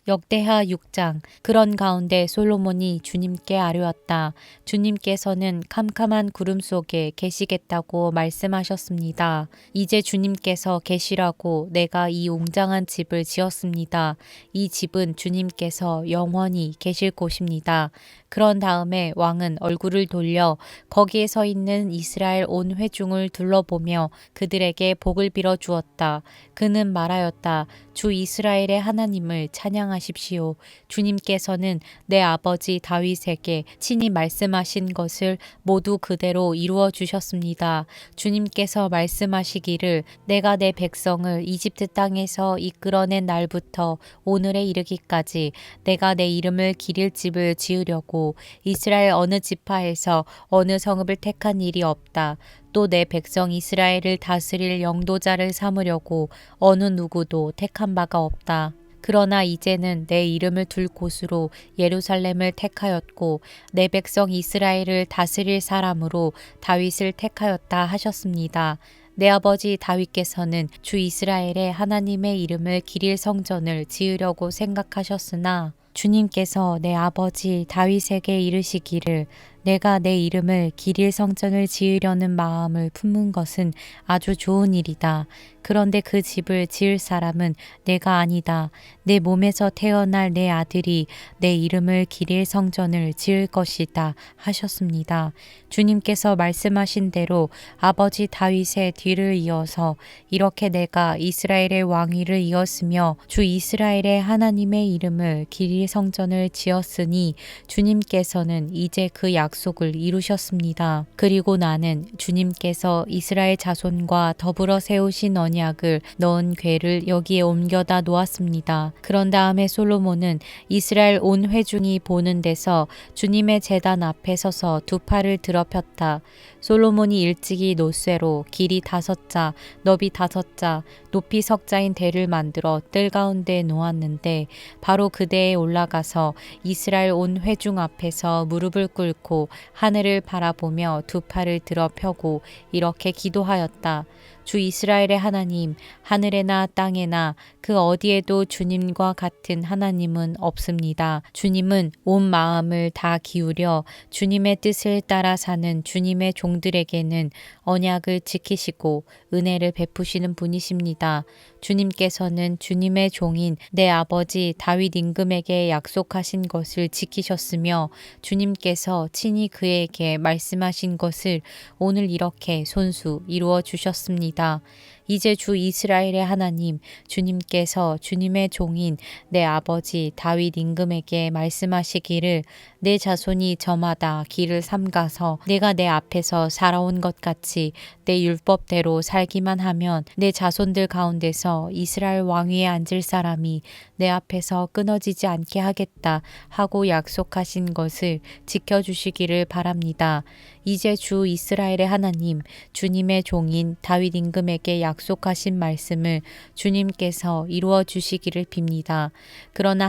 역대하 6장. 그런 가운데 솔로몬이 주님께 아뢰었다. 주님께서는 캄캄한 구름 속에 계시겠다고 말씀하셨습니다. 이제 주님께서 계시라고 내가 이 웅장한 집을 지었습니다. 이 집은 주님께서 영원히 계실 곳입니다. 그런 다음에 왕은 얼굴을 돌려 거기에 서 있는 이스라엘 온 회중을 둘러보며 그들에게 복을 빌어 주었다. 그는 말하였다. 주 이스라엘의 하나님을 찬양하십시오. 주님께서는 내 아버지 다윗에게 친히 말씀하신 것을 모두 그대로 이루어 주셨습니다. 주님께서 말씀하시기를 내가 내 백성을 이집트 땅에서 이끌어낸 날부터 오늘에 이르기까지 내가 내 이름을 기릴 집을 지으려고 이스라엘 어느 지파에서 어느 성읍을 택한 일이 없다. 또 내 백성 이스라엘을 다스릴 영도자를 삼으려고 어느 누구도 택한 바가 없다. 그러나 이제는 내 이름을 둘 곳으로 예루살렘을 택하였고 내 백성 이스라엘을 다스릴 사람으로 다윗을 택하였다 하셨습니다. 내 아버지 다윗께서는 주 이스라엘의 하나님의 이름을 기릴 성전을 지으려고 생각하셨으나 주님께서 내 아버지 다윗에게 이르시기를 내가 내 이름을 기릴 성전을 지으려는 마음을 품은 것은 아주 좋은 일이다. 그런데 그 집을 지을 사람은 내가 아니다. 내 몸에서 태어날 내 아들이 내 이름을 기릴 성전을 지을 것이다 하셨습니다. 주님께서 말씀하신 대로 아버지 다윗의 뒤를 이어서 이렇게 내가 이스라엘의 왕위를 이었으며 주 이스라엘의 하나님의 이름을 기릴 성전을 지었으니 주님께서는 이제 그 약속을 이루셨습니다. 그리고 나는 주님께서 이스라엘 자손과 더불어 세우신 언약을 넣은 궤를 여기에 옮겨다 놓았습니다. 그런 다음에 솔로몬은 이스라엘 온 회중이 보는 데서 주님의 제단 앞에 서서 두 팔을 들어 폈다. 솔로몬이 일찍이 노쇠로 길이 5자, 너비 5자, 높이 석자인 대를 만들어 뜰 가운데 놓았는데 바로 그 대에 올라가서 이스라엘 온 회중 앞에서 무릎을 꿇고 하늘을 바라보며 두 팔을 들어 펴고 이렇게 기도하였다. 주 이스라엘의 하나님, 하늘에나 땅에나 그 어디에도 주님과 같은 하나님은 없습니다. 주님은 온 마음을 다 기울여 주님의 뜻을 따라 사는 주님의 종들에게는 언약을 지키시고 은혜를 베푸시는 분이십니다. 주님께서는 주님의 종인 내 아버지 다윗 임금에게 약속하신 것을 지키셨으며 주님께서 친히 그에게 말씀하신 것을 오늘 이렇게 손수 이루어 주셨습니다. 이제 주 이스라엘의 하나님 주님께서 주님의 종인 내 아버지 다윗 임금에게 말씀하시기를 내 자손이 저마다 길을 삼가서 내가 내 앞에서 살아온 것 같이 내 율법대로 살기만 하면 내 자손들 가운데서 이스라엘 왕위에 앉을 사람이 내 앞에서 끊어지지 않게 하겠다 하고 약속하신 것을 지켜주시기를 바랍니다. 이제 주 이스라엘의 하나님 주님의 종인 다윗 임금에게 약속하신 말씀을 주님께서 이루어 주시기를 빕니다. 그러나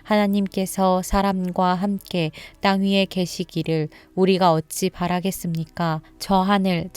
하나님께서 사람과 함께 땅 위에 계시기를 우리가 어찌 바라겠습니까? 저 하늘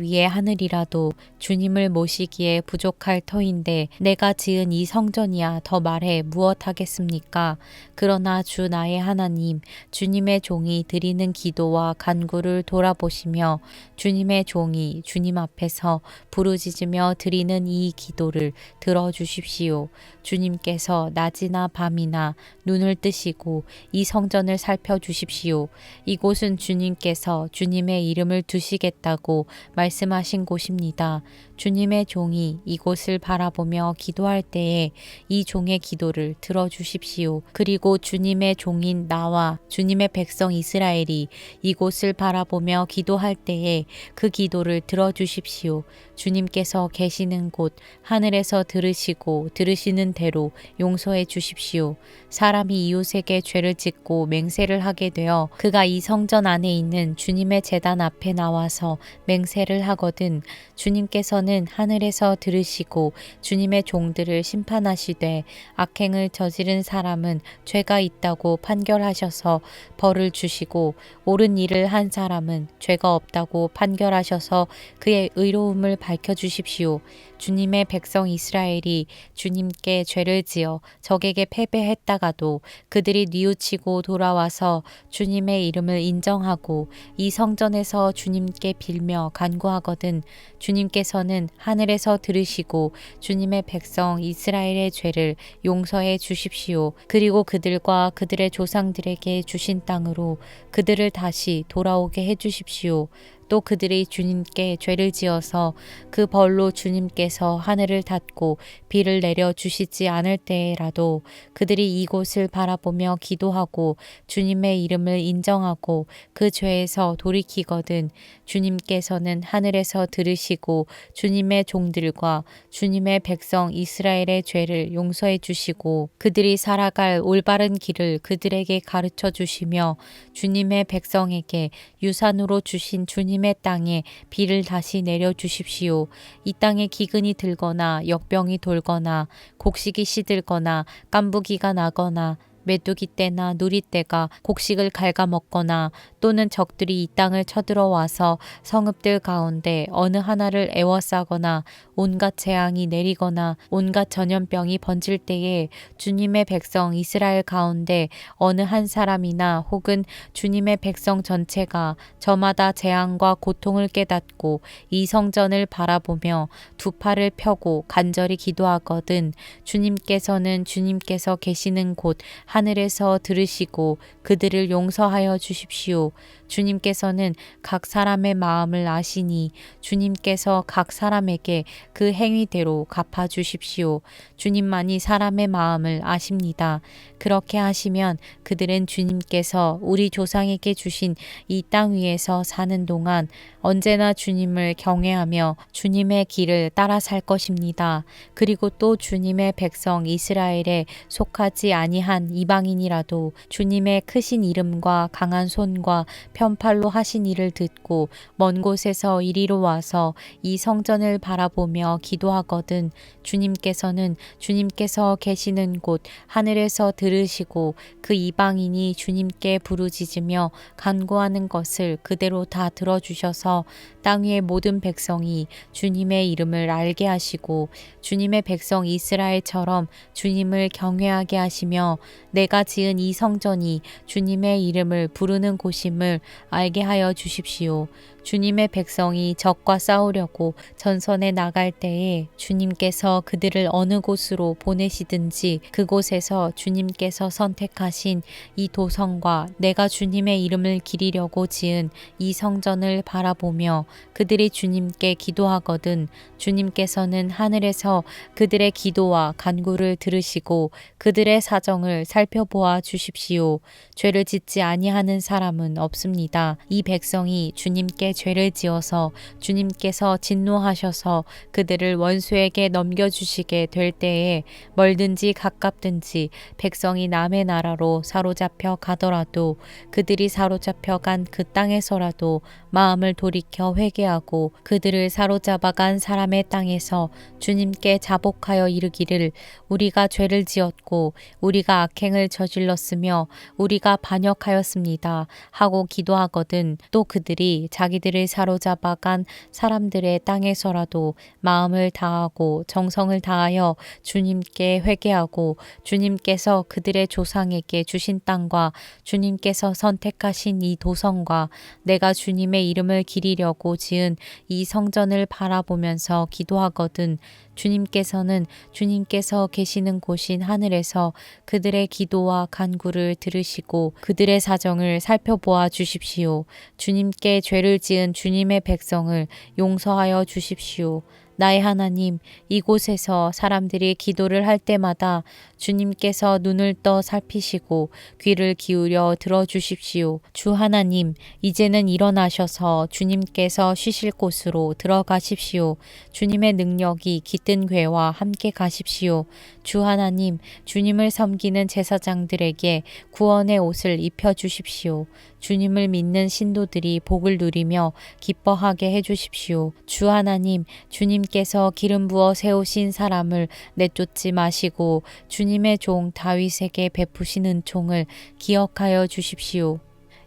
위에 하늘이라도 주님을 모시기에 부족할 터인데 내가 지은 이 성전이야 더 말해 무엇하겠습니까? 그러나 주 나의 하나님 주님의 종이 드리는 기도와 간구를 돌아보시며 주님의 종이 주님 앞에서 부르짖으며 드리는 이 기도를 들어주십시오. 주님께서 낮이나 밤이나 눈을 뜨시고 이 성전을 살펴주십시오. 이곳은 주님께서 주님의 이름을 두시겠다고 말씀하신 곳입니다. 주님의 종이 이곳을 바라보며 기도할 때에 이 종의 기도를 들어주십시오. 그리고 주님의 종인 나와 주님의 백성 이스라엘이 이곳을 바라보며 기도할 때에 그 기도를 들어주십시오. 주님께서 계시는 곳 하늘에서 들으시고 들으시는 대로 용서해 주십시오. 사람이 이웃에게 죄를 짓고 맹세를 하게 되어 그가 이 성전 안에 있는 주님의 제단 앞에 나와서 맹세를 하거든 주님께서는 하늘에서 들으시고 주님의 종들을 심판하시되 악행을 저지른 사람은 죄가 있다고 판결하셔서 벌을 주시고 옳은 일을 한 사람은 죄가 없다고 판결하셔서 그의 의로움을 밝혀주십시오. 주님의 백성 이스라엘이 주님께 죄를 지어 적에게 패배했다가도 그들이 뉘우치고 돌아와서 주님의 이름을 인정하고 이 성전에서 주님께 빌며 간구하거든 주님께서는 하늘에서 들으시고 주님의 백성 이스라엘의 죄를 용서해 주십시오. 그리고 그들과 그들의 조상들에게 주신 땅으로 그들을 다시 돌아오게 해 주십시오. 또 그들이 주님께 죄를 지어서 그 벌로 주님께서 하늘을 닫고 비를 내려 주시지 않을 때라도 그들이 이곳을 바라보며 기도하고 주님의 이름을 인정하고 그 죄에서 돌이키거든 주님께서는 하늘에서 들으시고 주님의 종들과 주님의 백성 이스라엘의 죄를 용서해 주시고 그들이 살아갈 올바른 길을 그들에게 가르쳐 주시며 주님의 백성에게 유산으로 주신 주님의 땅에 비를 다시 내려 주십시오. 이 땅에 기근이 들거나 역병이 돌거나 곡식이 시들거나 깐부기가 나거나 메뚜기 떼나 누리 떼가 곡식을 갉아먹거나 또는 적들이 이 땅을 쳐들어와서 성읍들 가운데 어느 하나를 애워싸거나 온갖 재앙이 내리거나 온갖 전염병이 번질 때에 주님의 백성 이스라엘 가운데 어느 한 사람이나 혹은 주님의 백성 전체가 저마다 재앙과 고통을 깨닫고 이 성전을 바라보며 두 팔을 펴고 간절히 기도하거든 주님께서는 주님께서 계시는 곳 하늘에서 들으시고 그들을 용서하여 주십시오. 주님께서는 각 사람의 마음을 아시니 주님께서 각 사람에게 그 행위대로 갚아 주십시오. 주님만이 사람의 마음을 아십니다. 그렇게 하시면 그들은 주님께서 우리 조상에게 주신 이 땅 위에서 사는 동안 언제나 주님을 경외하며 주님의 길을 따라 살 것입니다. 그리고 또 주님의 백성 이스라엘에 속하지 아니한 이방인이라도 주님의 크신 이름과 강한 손과 편팔로 하신 일을 듣고 먼 곳에서 이리로 와서 이 성전을 바라보며 기도하거든 주님께서는 주님께서 계시는 곳 하늘에서 들으시고 그 이방인이 주님께 부르짖으며 간구하는 것을 그대로 다 들어주셔서 땅 위의 모든 백성이 주님의 이름을 알게 하시고 주님의 백성 이스라엘처럼 주님을 경외하게 하시며 내가 지은 이 성전이 주님의 이름을 부르는 곳임을 알게 하여 주십시오. 주님의 백성이 적과 싸우려고 전선에 나갈 때에 주님께서 그들을 어느 곳으로 보내시든지 그곳에서 주님께서 선택하신 이 도성과 내가 주님의 이름을 기리려고 지은 이 성전을 바라보며 그들이 주님께 기도하거든 주님께서는 하늘에서 그들의 기도와 간구를 들으시고 그들의 사정을 살펴보아 주십시오. 죄를 짓지 아니하는 사람은 없습니다. 이 백성이 주님께 죄를 지어서 주님께서 진노하셔서 그들을 원수에게 넘겨주시게 될 때에 멀든지 가깝든지 백성이 남의 나라로 사로잡혀 가더라도 그들이 사로잡혀 간 그 땅에서라도 마음을 돌이켜 회개하고 그들을 사로잡아 간 사람의 땅에서 주님께 자복하여 이르기를 우리가 죄를 지었고 우리가 악행을 저질렀으며 우리가 반역하였습니다 하고 기도하거든 또 그들이 자기들을 사로잡아 간 사람들의 땅에서라도 마음을 다하고 정성을 다하여 주님께 회개하고 주님께서 그들의 조상에게 주신 땅과 주님께서 선택하신 이 도성과 내가 주님의 이름을 기리려고 지은 이 성전을 바라보면서 기도하거든 주님께서는 주님께서 계시는 곳인 하늘에서 그들의 기도와 간구를 들으시고 그들의 사정을 살펴보아 주십시오. 주님께 죄를 지은 주님의 백성을 용서하여 주십시오. 나의 하나님, 이곳에서 사람들이 기도를 할 때마다 주님께서 눈을 떠 살피시고 귀를 기울여 들어주십시오. 주 하나님, 이제는 일어나셔서 주님께서 쉬실 곳으로 들어가십시오. 주님의 능력이 깃든 궤와 함께 가십시오. 주 하나님, 주님을 섬기는 제사장들에게 구원의 옷을 입혀주십시오. 주님을 믿는 신도들이 복을 누리며 기뻐하게 해주십시오. 주 하나님, 주님께서 기름 부어 세우신 사람을 내쫓지 마시고 주님의 종 다윗에게 베푸신 은총을 기억하여 주십시오.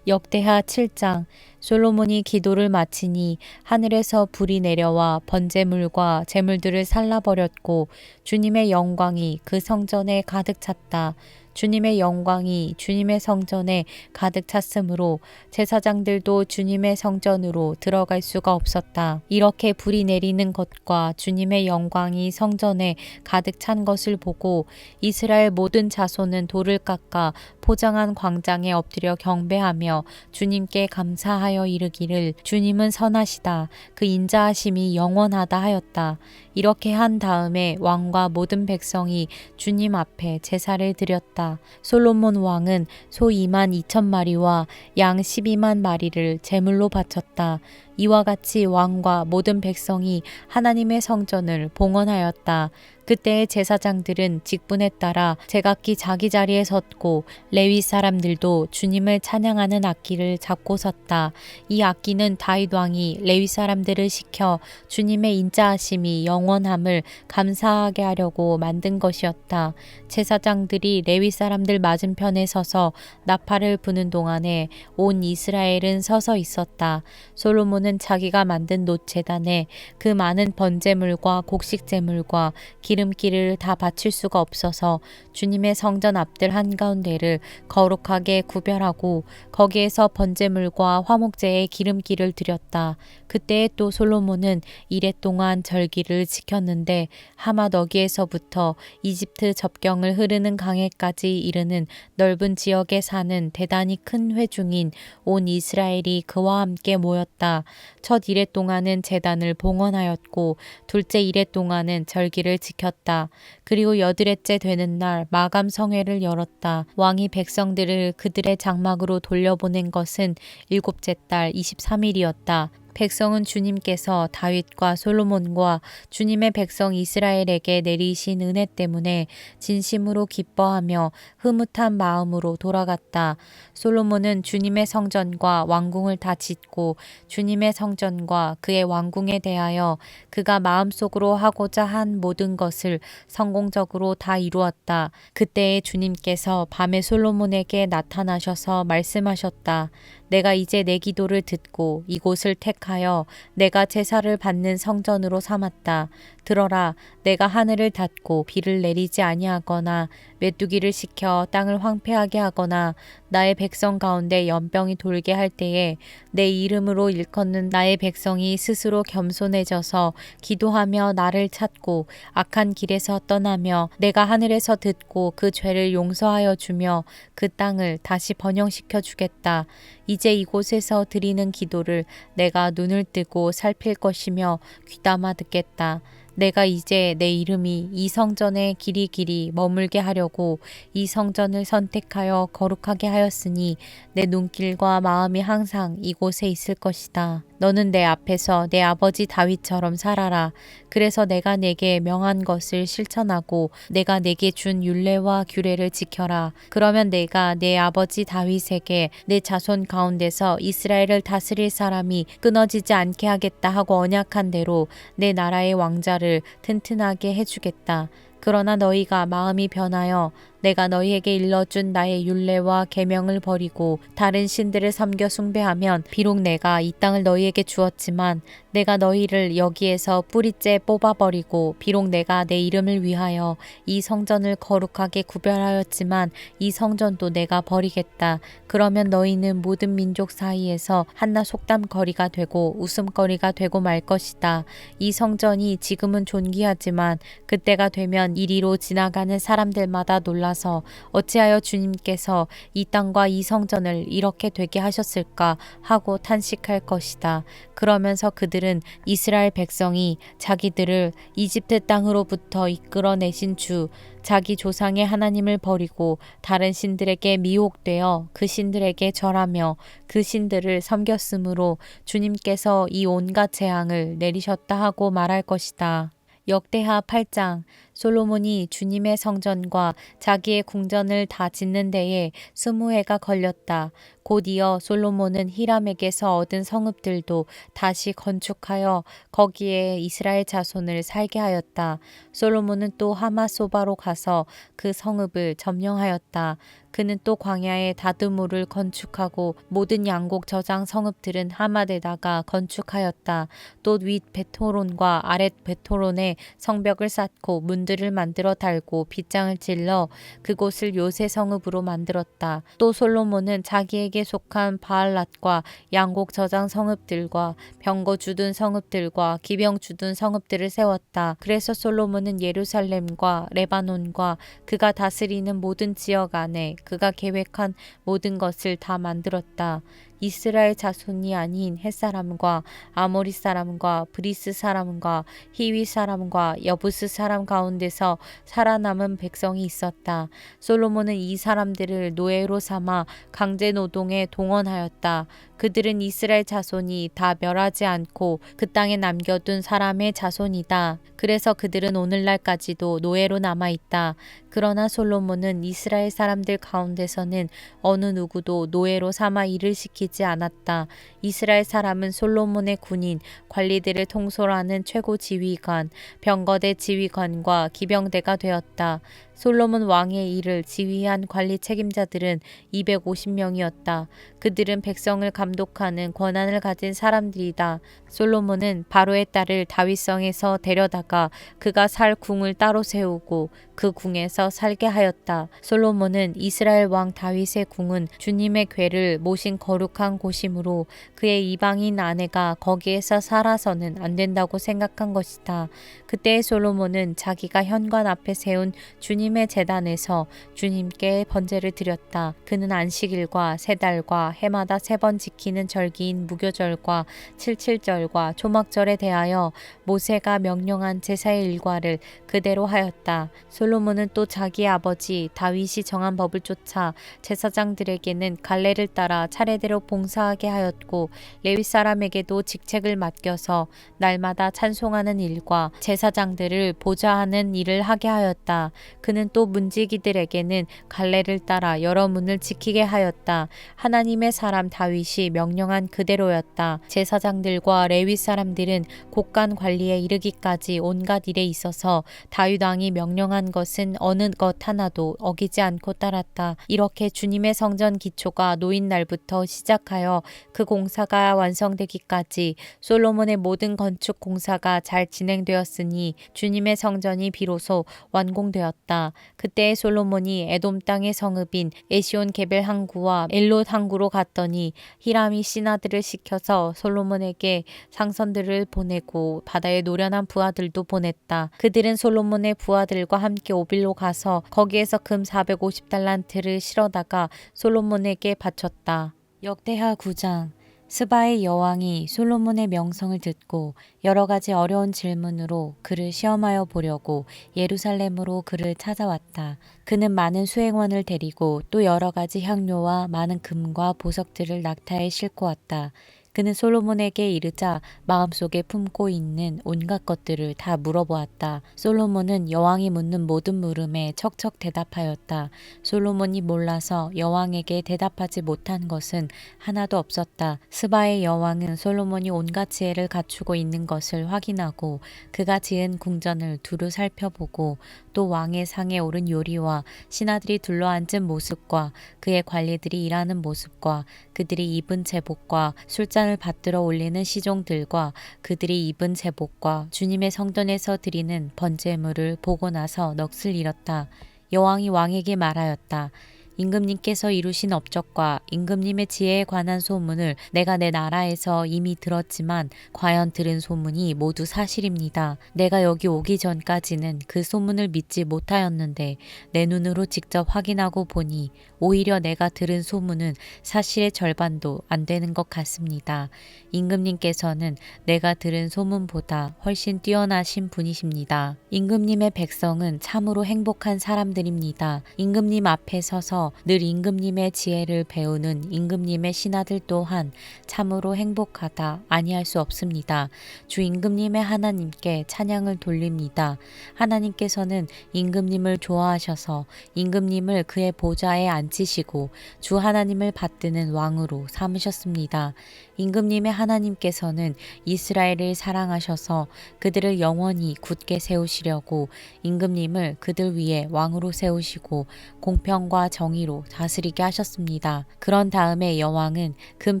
역대하 7장. 솔로몬이 기도를 마치니 하늘에서 불이 내려와 번제물과 제물들을 살라버렸고 주님의 영광이 그 성전에 가득 찼다. 주님의 영광이 주님의 성전에 가득 찼으므로 제사장들도 주님의 성전으로 들어갈 수가 없었다. 이렇게 불이 내리는 것과 주님의 영광이 성전에 가득 찬 것을 보고 이스라엘 모든 자손은 돌을 깎아 포장한 광장에 엎드려 경배하며 주님께 감사하여 이르기를 주님은 선하시다. 그 인자하심이 영원하다 하였다. 이렇게 한 다음에 왕과 모든 백성이 주님 앞에 제사를 드렸다. 솔로몬 왕은 소 2만 2천 마리와 양 12만 마리를 제물로 바쳤다. 이와 같이 왕과 모든 백성이 하나님의 성전을 봉헌하였다. 그때의 제사장들은 직분에 따라 제각기 자기 자리에 섰고 레위 사람들도 주님을 찬양하는 악기를 잡고 섰다. 이 악기는 다윗 왕이 레위 사람들을 시켜 주님의 인자하심이 영원함을 감사하게 하려고 만든 것이었다. 제사장들이 레위 사람들 맞은편에 서서 나팔을 부는 동안에 온 이스라엘은 서서 있었다. 솔로몬은 자기가 만든 놋제단에 그 많은 번제물과 곡식제물과 기름기를 다 바칠 수가 없어서 주님의 성전 앞들 한가운데를 거룩하게 구별하고 거기에서 번제물과 화목제의 기름기를 드렸다. 그때에 또 솔로몬은 이레 동안 절기를 지켰는데 하맛 어기에서부터 이집트 접경을 흐르는 강에까지 이르는 넓은 지역에 사는 대단히 큰 회중인 온 이스라엘이 그와 함께 모였다. 첫 이레 동안은 제단을 봉헌하였고 둘째 이레 동안은 절기를 지켰다. 그리고 여드레째 되는 날 마감 성회를 열었다. 왕이 백성들을 그들의 장막으로 돌려보낸 것은 일곱째 달 23일이었다. 백성은 주님께서 다윗과 솔로몬과 주님의 백성 이스라엘에게 내리신 은혜 때문에 진심으로 기뻐하며 흐뭇한 마음으로 돌아갔다. 솔로몬은 주님의 성전과 왕궁을 다 짓고 주님의 성전과 그의 왕궁에 대하여 그가 마음속으로 하고자 한 모든 것을 성공적으로 다 이루었다. 그때에 주님께서 밤에 솔로몬에게 나타나셔서 말씀하셨다. 내가 이제 내 기도를 듣고 이곳을 택하여 내가 제사를 받는 성전으로 삼았다. 들어라, 내가 하늘을 닫고 비를 내리지 아니하거나 메뚜기를 시켜 땅을 황폐하게 하거나 나의 백성 가운데 연병이 돌게 할 때에 내 이름으로 일컫는 나의 백성이 스스로 겸손해져서 기도하며 나를 찾고 악한 길에서 떠나며 내가 하늘에서 듣고 그 죄를 용서하여 주며 그 땅을 다시 번영시켜 주겠다. 이제 이곳에서 드리는 기도를 내가 눈을 뜨고 살필 것이며 귀담아 듣겠다. 내가 이제 내 이름이 이 성전에 길이 머물게 하려고 이 성전을 선택하여 거룩하게 하였으니 내 눈길과 마음이 항상 이곳에 있을 것이다. 너는 내 앞에서 내 아버지 다윗처럼 살아라. 그래서 내가 내게 명한 것을 실천하고 내가 내게 준 율례와 규례를 지켜라. 그러면 내가 내 아버지 다윗에게 내 자손 가운데서 이스라엘을 다스릴 사람이 끊어지지 않게 하겠다 하고 언약한 대로 내 나라의 왕자를 튼튼하게 해주겠다. 그러나 너희가 마음이 변하여 내가 너희에게 일러준 나의 율례와 계명을 버리고 다른 신들을 섬겨 숭배하면 비록 내가 이 땅을 너희에게 주었지만 내가 너희를 여기에서 뿌리째 뽑아버리고 비록 내가 내 이름을 위하여 이 성전을 거룩하게 구별하였지만 이 성전도 내가 버리겠다. 그러면 너희는 모든 민족 사이에서 한낱 속담거리가 되고 웃음거리가 되고 말 것이다. 이 성전이 지금은 존귀하지만 그때가 되면 이리로 지나가는 사람들마다 놀라서 어찌하여 주님께서 이 땅과 이 성전을 이렇게 되게 하셨을까 하고 탄식할 것이다. 그러면서 그들은 이스라엘 백성이 자기들을 이집트 땅으로부터 이끌어내신 주 자기 조상의 하나님을 버리고 다른 신들에게 미혹되어 그 신들에게 절하며 그 신들을 섬겼으므로 주님께서 이 온갖 재앙을 내리셨다 하고 말할 것이다. 역대하 8장. 솔로몬이 주님의 성전과 자기의 궁전을 다 짓는 데에 20해가 걸렸다. 곧 이어 솔로몬은 히람에게서 얻은 성읍들도 다시 건축하여 거기에 이스라엘 자손을 살게 하였다. 솔로몬은 또 하마소바로 가서 그 성읍을 점령하였다. 그는 또 광야에 다드모를 건축하고 모든 양곡 저장 성읍들은 하맛에다가 건축하였다. 또 윗 베토론과 아랫 베토론에 성벽을 쌓고 문들을 만들어 달고 빗장을 찔러 그곳을 요새 성읍으로 만들었다. 또 솔로몬은 자기에게 속한 바알랏과 양곡 저장 성읍들과 병거 주둔 성읍들과 기병 주둔 성읍들을 세웠다. 그래서 솔로몬은 예루살렘과 레바논과 그가 다스리는 모든 지역 안에 그가 계획한 모든 것을 다 만들었다. 이스라엘 자손이 아닌 햇사람과 아모리 사람과 브리스 사람과 히위 사람과 여부스 사람 가운데서 살아남은 백성이 있었다. 솔로몬은 이 사람들을 노예로 삼아 강제 노동에 동원하였다. 그들은 이스라엘 자손이 다 멸하지 않고 그 땅에 남겨둔 사람의 자손이다. 그래서 그들은 오늘날까지도 노예로 남아있다. 그러나 솔로몬은 이스라엘 사람들 가운데서는 어느 누구도 노예로 삼아 일을 시키지 않았다. 이스라엘 사람은 솔로몬의 군인, 관리들을 통솔하는 최고 지휘관, 병거대 지휘관과 기병대가 되었다. 솔로몬 왕의 일을 지휘한 관리 책임자들은 250명이었다. 그들은 백성을 감독하는 권한을 가진 사람들이다. 솔로몬은 바로의 딸을 다윗성에서 데려다가 그가 살 궁을 따로 세우고 그 궁에서 살게 하였다. 솔로몬은 이스라엘 왕 다윗의 궁은 주님의 궤를 모신 거룩한 곳이므로 그의 이방인 아내가 거기에서 살아서는 안 된다고 생각한 것이다. 그때 솔로몬은 자기가 현관 앞에 세운 주님의 제단에서 주님께 번제를 드렸다. 그는 안식일과 세 달과 해마다 3번 지키는 절기인 무교절과 칠칠절과 초막절에 대하여 모세가 명령한 제사의 일과를 그대로 하였다. 솔로몬은 또 자기 아버지 다윗이 정한 법을 쫓아 제사장들에게는 갈래를 따라 차례대로 봉사하게 하였고 레위 사람에게도 직책을 맡겨서 날마다 찬송하는 일과 제사장들을 보좌하는 일을 하게 하였다. 그는 또 문지기들에게는 갈래를 따라 여러 문을 지키게 하였다. 하나님의 사람 다윗이 명령한 그대로였다. 제사장들과 레위 사람들은 곳간 관리에 이르기까지 온갖 일에 있어서 다윗 왕이 명령한 것은 어느 것 하나도 어기지 않고 따랐다. 이렇게 주님의 성전 기초가 놓인 날부터 시작하여 그 공사가 완성되기까지 솔로몬의 모든 건축 공사가 잘 진행되었으니 주님의 성전이 비로소 완공되었다. 그때 솔로몬이 에돔 땅의 성읍인 에시온 게벨 항구와 엘롯 항구로 갔더니 히람이 신하들을 시켜서 솔로몬에게 상선들을 보내고 바다에 노련한 부하들도 보냈다. 그들은 솔로몬의 부하들과 함께 오빌로 가서 거기에서 금 450달란트를 실어다가 솔로몬에게 바쳤다. 역대하 9장. 스바의 여왕이 솔로몬의 명성을 듣고 여러 가지 어려운 질문으로 그를 시험하여 보려고 예루살렘으로 그를 찾아왔다. 그는 많은 수행원을 데리고 또 여러 가지 향료와 많은 금과 보석들을 낙타에 싣고 왔다. 그는 솔로몬에게 이르자 마음속에 품고 있는 온갖 것들을 다 물어보았다. 솔로몬은 여왕이 묻는 모든 물음에 척척 대답하였다. 솔로몬이 몰라서 여왕에게 대답하지 못한 것은 하나도 없었다. 스바의 여왕은 솔로몬이 온갖 지혜를 갖추고 있는 것을 확인하고 그가 지은 궁전을 두루 살펴보고 또 왕의 상에 오른 요리와 신하들이 둘러앉은 모습과 그의 관리들이 일하는 모습과 그들이 입은 제복과 술잔을 받들어 올리는 시종들과 그들이 입은 제복과 주님의 성전에서 드리는 번제물을 보고 나서 넋을 잃었다. 여왕이 왕에게 말하였다. 임금님께서 이루신 업적과 임금님의 지혜에 관한 소문을 내가 내 나라에서 이미 들었지만 과연 들은 소문이 모두 사실입니다. 내가 여기 오기 전까지는 그 소문을 믿지 못하였는데 내 눈으로 직접 확인하고 보니 오히려 내가 들은 소문은 사실의 절반도 안 되는 것 같습니다. 임금님께서는 내가 들은 소문보다 훨씬 뛰어나신 분이십니다. 임금님의 백성은 참으로 행복한 사람들입니다. 임금님 앞에 서서 속에서 늘 임금님의 지혜를 배우는 임금님의 신하들 또한 참으로 행복하다 아니할 수 없습니다. 주 임금님의 하나님께 찬양을 돌립니다. 하나님께서는 임금님을 좋아하셔서 임금님을 그의 보좌에 앉히시고 주 하나님을 받드는 왕으로 삼으셨습니다. 임금님의 하나님께서는 이스라엘을 사랑하셔서 그들을 영원히 굳게 세우시려고 임금님을 그들 위에 왕으로 세우시고 공평과 정의로 다스리게 하셨습니다. 그런 다음에 여왕은 금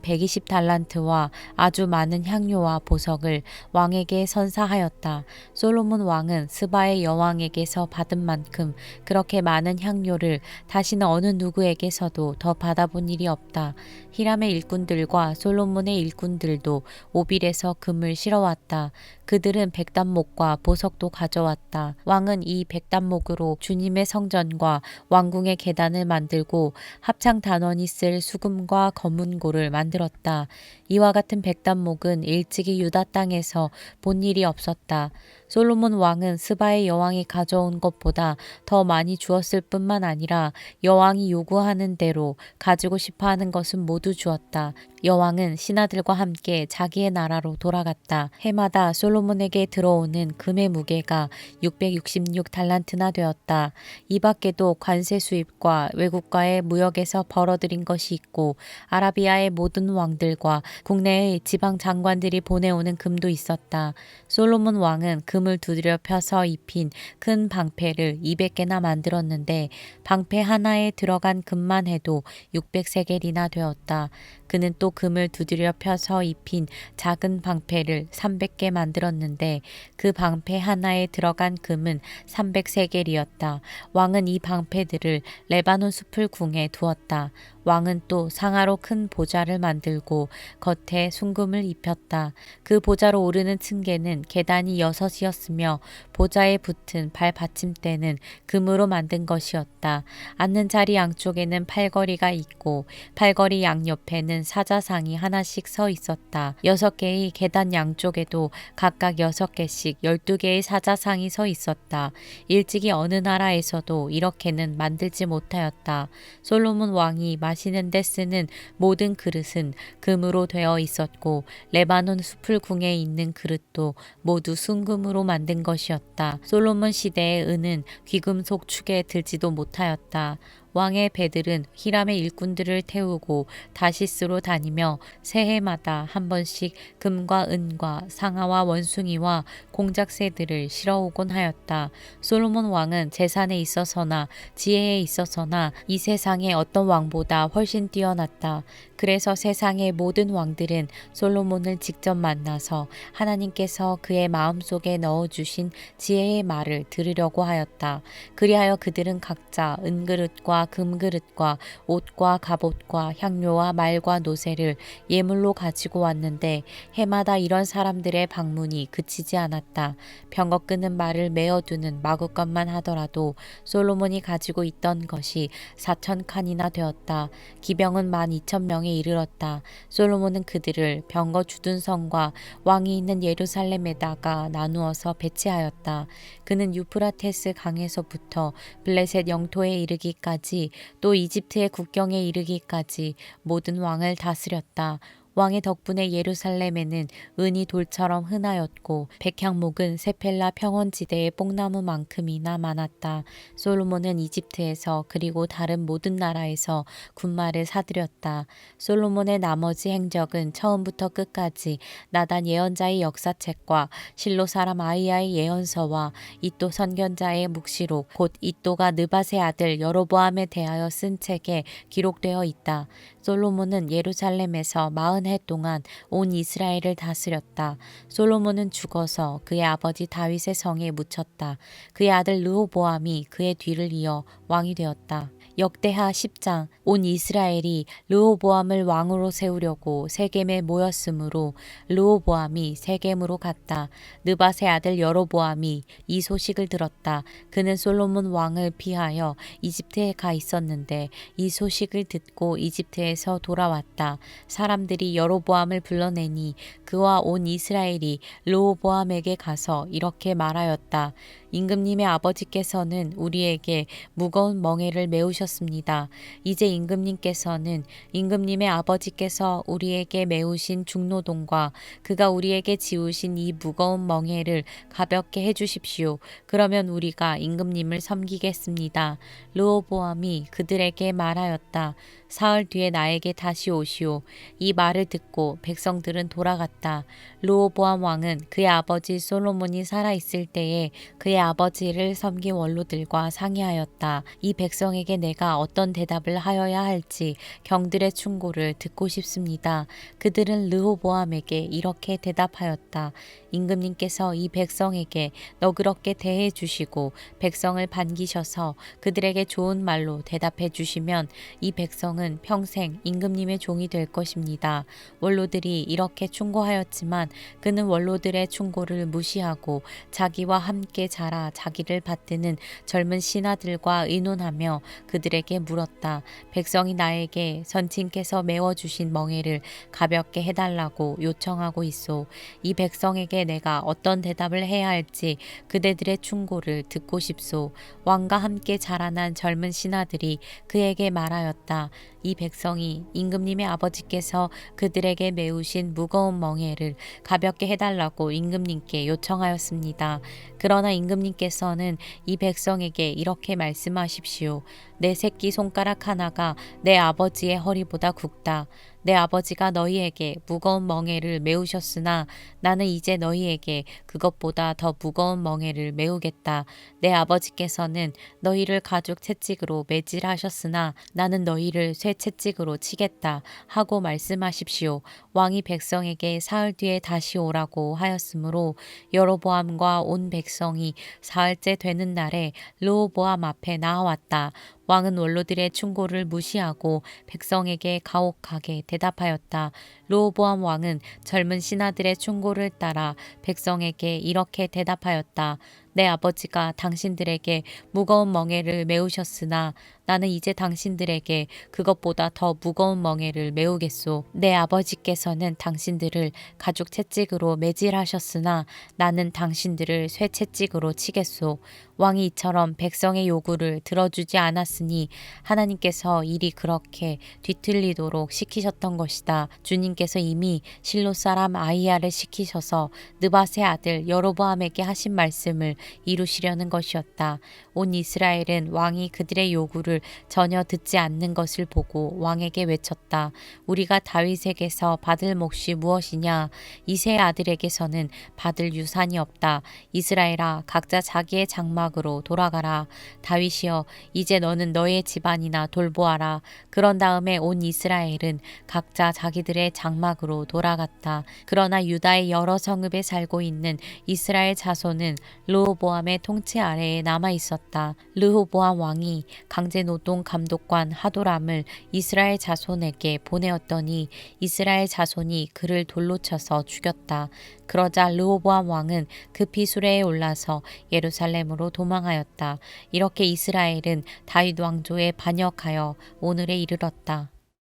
120달란트와 아주 많은 향료와 보석을 왕에게 선사하였다. 솔로몬 왕은 스바의 여왕에게서 받은 만큼 그렇게 많은 향료를 다시는 어느 누구에게서도 더 받아본 일이 없다. 히람의 일꾼들과 솔로몬의 일꾼들도 오빌에서 금을 실어왔다. 그들은 백단목과 보석도 가져왔다. 왕은 이 백단목으로 주님의 성전과 왕궁의 계단을 만들고 합창 단원이 쓸 수금과 검은고를 만들었다. 이와 같은 백단목은 일찍이 유다 땅에서 본 일이 없었다. 솔로몬 왕은 스바의 여왕이 가져온 것보다 더 많이 주었을 뿐만 아니라 여왕이 요구하는 대로 가지고 싶어 하는 것은 모두 주었다. 여왕은 신하들과 함께 자기의 나라로 돌아갔다. 해마다 솔로몬에게 들어오는 금의 무게가 666달란트나 되었다. 이 밖에도 관세 수입과 외국과의 무역에서 벌어들인 것이 있고 아라비아의 모든 왕들과 국내의 지방 장관들이 보내오는 금도 있었다. 솔로몬 왕은 금을 두드려 펴서 입힌 큰 방패를 200개나 만들었는데 방패 하나에 들어간 금만 해도 600세겔이나 되었다. 그는 또 금을 두드려 펴서 입힌 작은 방패를 300개 만들었는데 그 방패 하나에 들어간 금은 300세겔이었다. 왕은 이 방패들을 레바논 숲을 궁에 두었다. 왕은 또 상아로 큰 보좌를 만들고 겉에 순금을 입혔다. 그 보좌로 오르는 층계는 계단이 6이었으며 보좌에 붙은 발 받침대는 금으로 만든 것이었다. 앉는 자리 양쪽에는 팔걸이가 있고 팔걸이 양옆에는 사자상이 하나씩 서 있었다. 6개의 계단 양쪽에도 각각 6개씩 12개의 사자상이 서 있었다. 일찍이 어느 나라에서도 이렇게는 만들지 못하였다. 솔로몬 왕이 마시는 데 쓰는 모든 그릇은 금으로 되어 있었고 레바논 숲을 궁에 있는 그릇도 모두 순금으로 만든 것이었다. 솔로몬 시대의 은은 귀금속 축에 들지도 못하였다. 왕의 배들은 히람의 일꾼들을 태우고 다시스로 다니며 새해마다 한 번씩 금과 은과 상아와 원숭이와 공작새들을 실어오곤 하였다. 솔로몬 왕은 재산에 있어서나 지혜에 있어서나 이 세상의 어떤 왕보다 훨씬 뛰어났다. 그래서 세상의 모든 왕들은 솔로몬을 직접 만나서 하나님께서 그의 마음속에 넣어주신 지혜의 말을 들으려고 하였다. 그리하여 그들은 각자 은그릇과 금그릇과 옷과 갑옷과 향료와 말과 노새를 예물로 가지고 왔는데 해마다 이런 사람들의 방문이 그치지 않았다. 병거 끄는 말을 메어두는 마구간만 하더라도 솔로몬이 가지고 있던 것이 4,000칸이나 되었다. 기병은 12,000명에 이르렀다. 솔로몬은 그들을 병거 주둔성과 왕이 있는 예루살렘에다가 나누어서 배치하였다. 그는 유프라테스 강에서부터 블레셋 영토에 이르기까지 또 이집트의 국경에 이르기까지 모든 왕을 다스렸다. 왕의 덕분에 예루살렘에는 은이 돌처럼 흔하였고 백향목은 세펠라 평원지대의 뽕나무만큼이나 많았다. 솔로몬은 이집트에서 그리고 다른 모든 나라에서 군마를 사들였다. 솔로몬의 나머지 행적은 처음부터 끝까지 나단 예언자의 역사책과 실로 사람 아이야의 예언서와 이도 선견자의 묵시록 곧 이도가 느밧의 아들 여로보암에 대하여 쓴 책에 기록되어 있다. 솔로몬은 예루살렘에서 40해 동안 온 이스라엘을 다스렸다. 솔로몬은 죽어서 그의 아버지 다윗의 성에 묻혔다. 그의 아들 르호보암이 그의 뒤를 이어 왕이 되었다. 역대하 10장 온 이스라엘이 르호보암을 왕으로 세우려고 세겜에 모였으므로 르호보암이 세겜으로 갔다. 느밧의 아들 여로보암이 이 소식을 들었다. 그는 솔로몬 왕을 피하여 이집트에 가 있었는데 이 소식을 듣고 이집트에서 돌아왔다. 사람들이 여로보암을 불러내니 그와 온 이스라엘이 르호보암에게 가서 이렇게 말하였다. 임금님의 아버지께서는 우리에게 무거운 멍에를 메우셨습니다. 하셨습니다. 이제 임금님께서는 임금님의 아버지께서 우리에게 메우신 중노동과 그가 우리에게 지우신 이 무거운 멍에를 가볍게 해주십시오. 그러면 우리가 임금님을 섬기겠습니다. 르호보암이 그들에게 말하였다. 사흘 뒤에 나에게 다시 오시오. 이 말을 듣고 백성들은 돌아갔다. 르호보암 왕은 그의 아버지 솔로몬이 살아있을 때에 그의 아버지를 섬긴 원로들과 상의하였다. 이 백성에게 내가 어떤 대답을 하여야 할지 경들의 충고를 듣고 싶습니다. 그들은 르호보암에게 이렇게 대답하였다. 임금님께서 이 백성에게 너그럽게 대해 주시고 백성을 반기셔서 그들에게 좋은 말로 대답해 주시면 이 백성은 평생 임금님의 종이 될 것입니다. 원로들이 이렇게 충고하였지만 그는 원로들의 충고를 무시하고 자기와 함께 자라 자기를 받드는 젊은 신하들과 의논하며 그들에게 물었다. 백성이 나에게 선친께서 메워주신 멍에를 가볍게 해달라고 요청하고 있소. 이 백성에게 내가 어떤 대답을 해야 할지 그대들의 충고를 듣고 싶소. 왕과 함께 자라난 젊은 신하들이 그에게 말하였다. 이 백성이 임금님의 아버지께서 그들에게 메우신 무거운 멍에를 가볍게 해달라고 임금님께 요청하였습니다. 그러나 임금님께서는 이 백성에게 이렇게 말씀하십시오. 내 새끼 손가락 하나가 내 아버지의 허리보다 굵다. 내 아버지가 너희에게 무거운 멍에를 메우셨으나 나는 이제 너희에게 그것보다 더 무거운 멍에를 메우겠다. 내 아버지께서는 너희를 가죽 채찍으로 매질하셨으나 나는 너희를 쇠 채찍으로 치겠다 하고 말씀하십시오. 왕이 백성에게 사흘 뒤에 다시 오라고 하였으므로 여로보암과 온 백성이 사흘째 되는 날에 르호보암 앞에 나아왔다. 왕은 원로들의 충고를 무시하고 백성에게 가혹하게 대답하였다. 르호보암 왕은 젊은 신하들의 충고를 따라 백성에게 이렇게 대답하였다. 내 아버지가 당신들에게 무거운 멍에를 메우셨으나 나는 이제 당신들에게 그것보다 더 무거운 멍에를 메우겠소. 내 아버지께서는 당신들을 가죽 채찍으로 매질하셨으나 나는 당신들을 쇠 채찍으로 치겠소. 왕이 이처럼 백성의 요구를 들어주지 않았으니 하나님께서 일이 그렇게 뒤틀리도록 시키셨던 것이다. 주님께서 이미 실로 사람 아히야를 시키셔서 느밧의 아들 여로보암에게 하신 말씀을 이루시려는 것이었다. 온 이스라엘은 왕이 그들의 요구를 전혀 듣지 않는 것을 보고 왕에게 외쳤다. 우리가 다윗에게서 받을 몫이 무엇이냐? 이새의 아들에게서는 받을 유산이 없다. 이스라엘아, 각자 자기의 장막으로 돌아가라. 다윗이여, 이제 너는 너의 집안이나 돌보아라. 그런 다음에 온 이스라엘은 각자 자기들의 장막으로 돌아갔다. 그러나 유다의 여러 성읍에 살고 있는 이스라엘 자손은 르호보암의 통치 아래에 남아 있었다. 르호보암 왕이 강제 노동 감독관 하도람을 이스라엘 자손에게 보내었더니 이스라엘 자손이 그를 돌로 쳐서 죽였다. 그러자 르호보암 왕은 급히 수레에 올라서 예루살렘으로 도망하였다. 이렇게 이스라엘은 다윗 왕조에 반역하여 오늘에 이르렀다.